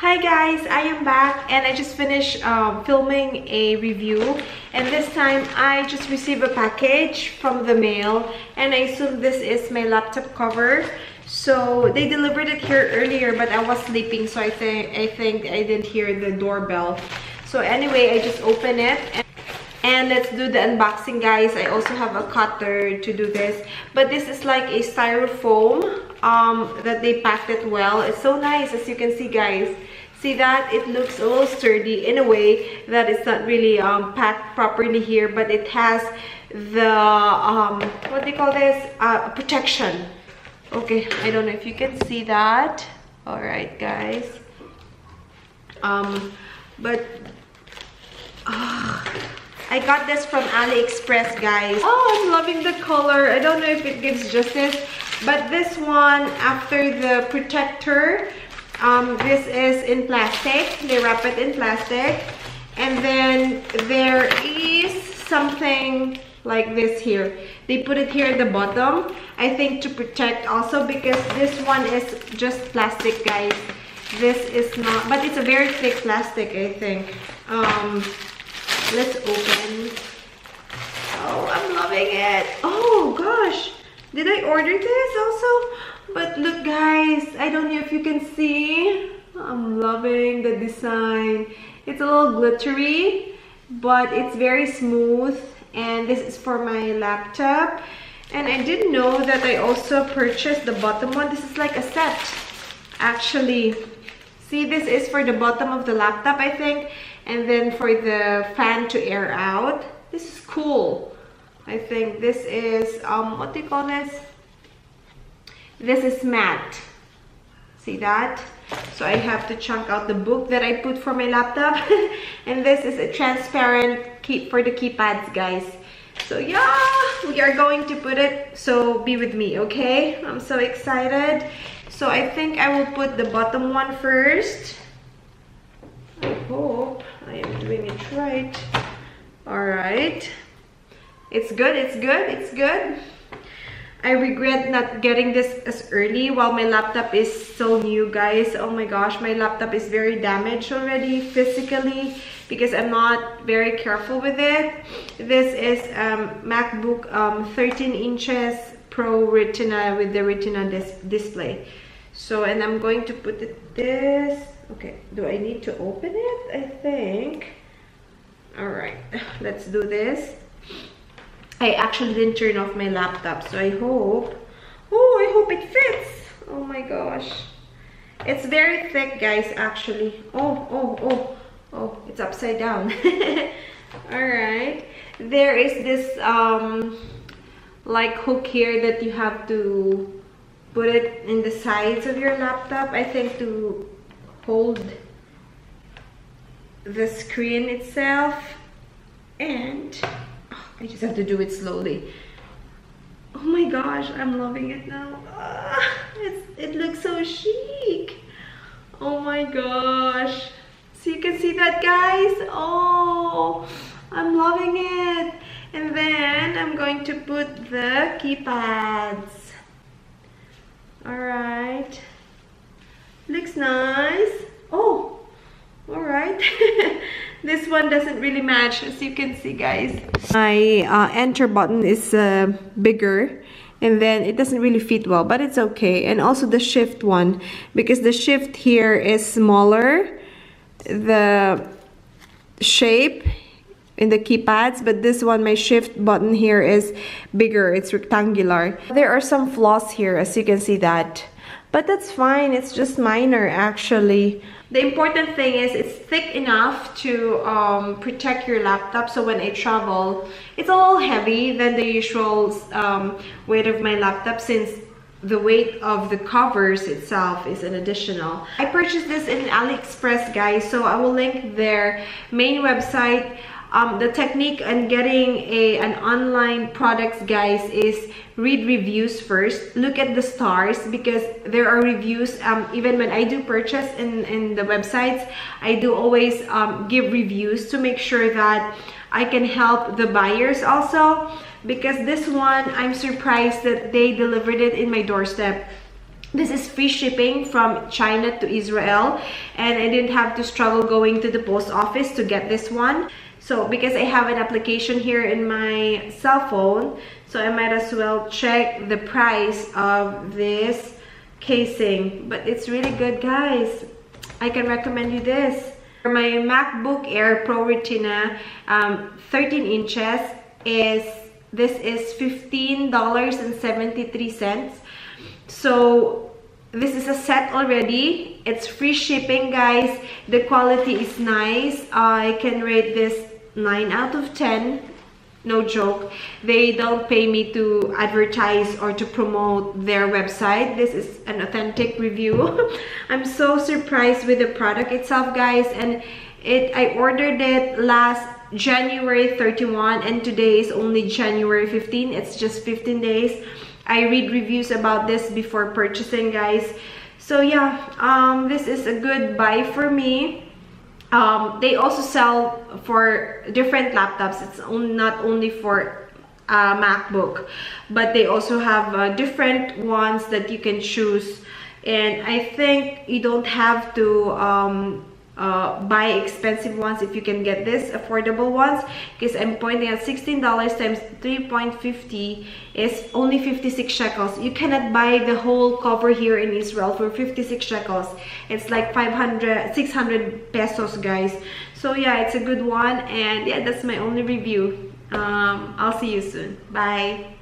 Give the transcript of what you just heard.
Hi guys, I am back and I just finished filming a review, and this time I just received a package from the mail and I assume this is my laptop cover. So they delivered it here earlier, but I was sleeping, so I think I didn't hear the doorbell. So anyway, I just open it and let's do the unboxing, guys. I also have a cutter to do this, but this is like a styrofoam that they packed it well. It's so nice, as you can see, guys. See that? It looks a little sturdy in a way that it's not really packed properly here, but it has the what do you call this, protection. Okay, I don't know if you can see that. All right, guys. But I got this from AliExpress, guys. Oh, I'm loving the color. I don't know if it gives justice, but this one, after the protector, this is in plastic. They wrap it in plastic, and then there is something like this here. They put it here at the bottom, I think to protect also, because this one is just plastic, guys. This is not, but it's a very thick plastic, I think. Let's open. Oh, I'm loving it. Oh gosh, did I order this also? But look, guys, I don't know if you can see. I'm loving the design. It's a little glittery, but it's very smooth, and this is for my laptop. And I didn't know that I also purchased the bottom one. This is like a set, actually. See, this is for the bottom of the laptop, I think, and then for the fan to air out. This is cool. I think this is what do you call this? This is matte. See that? So I have to chunk out the book that I put for my laptop. And this is a transparent key for the keypads, guys. So yeah, we are going to put it, so be with me, okay? I'm so excited. So I think I will put the bottom one first. I hope I am doing it right. All right. It's good, it's good, it's good. I regret not getting this as early while my laptop is so new, guys. Oh my gosh, my laptop is very damaged already physically because I'm not very careful with it. This is MacBook 13 inches Pro Retina with the Retina display. So, and I'm going to put it this. Okay, do I need to open it? I think. All right, let's do this. I actually didn't turn off my laptop, so I hope, oh, I hope it fits. Oh my gosh, it's very thick, guys, actually. Oh, it's upside down. All right, there is this like hook here that you have to put it in the sides of your laptop, I think, to hold the screen itself. And I just have to do it slowly. Oh my gosh, I'm loving it now. It looks so chic. Oh my gosh. So you can see that, guys. Oh, I'm loving it. And then I'm going to put the keypads. All right. Looks nice. Oh, all right. This one doesn't really match, as you can see, guys. My enter button is bigger, and then it doesn't really fit well, but it's okay. And also the shift one, because the shift here is smaller, the shape in the keypads, but this one, my shift button here is bigger. It's rectangular. There are some flaws here, as you can see that. But that's fine, it's just minor, actually. The important thing is it's thick enough to protect your laptop, so when I travel, it's a little heavy than the usual weight of my laptop, since the weight of the covers itself is an additional. I purchased this in AliExpress, guys, so I will link their main website. The technique on getting an online products, guys, is read reviews first. Look at the stars, because there are reviews. Even when I do purchase in the websites, I do always give reviews to make sure that I can help the buyers also. Because this one, I'm surprised that they delivered it in my doorstep. This is free shipping from China to Israel, and I didn't have to struggle going to the post office to get this one. So because I have an application here in my cell phone, so I might as well check the price of this casing. But it's really good, guys. I can recommend you this. For my MacBook Air Pro Retina 13 inches, this is $15.73. So this is a set already. It's free shipping, guys. The quality is nice. I can rate this 9 out of 10. No joke. They don't pay me to advertise or to promote their website. This is an authentic review. I'm so surprised with the product itself, guys. And I ordered it last January 31, and today is only January 15. It's just 15 days. I read reviews about this before purchasing, guys. So yeah, this is a good buy for me. They also sell for different laptops. It's not only for MacBook, but they also have different ones that you can choose. And I think you don't have to buy expensive ones if you can get this affordable ones, because I'm pointing at $16 times 3.50 is only 56 shekels. You cannot buy the whole cover here in Israel for 56 shekels. It's like 600 pesos, guys. So yeah, it's a good one. And yeah, that's my only review. I'll see you soon. Bye.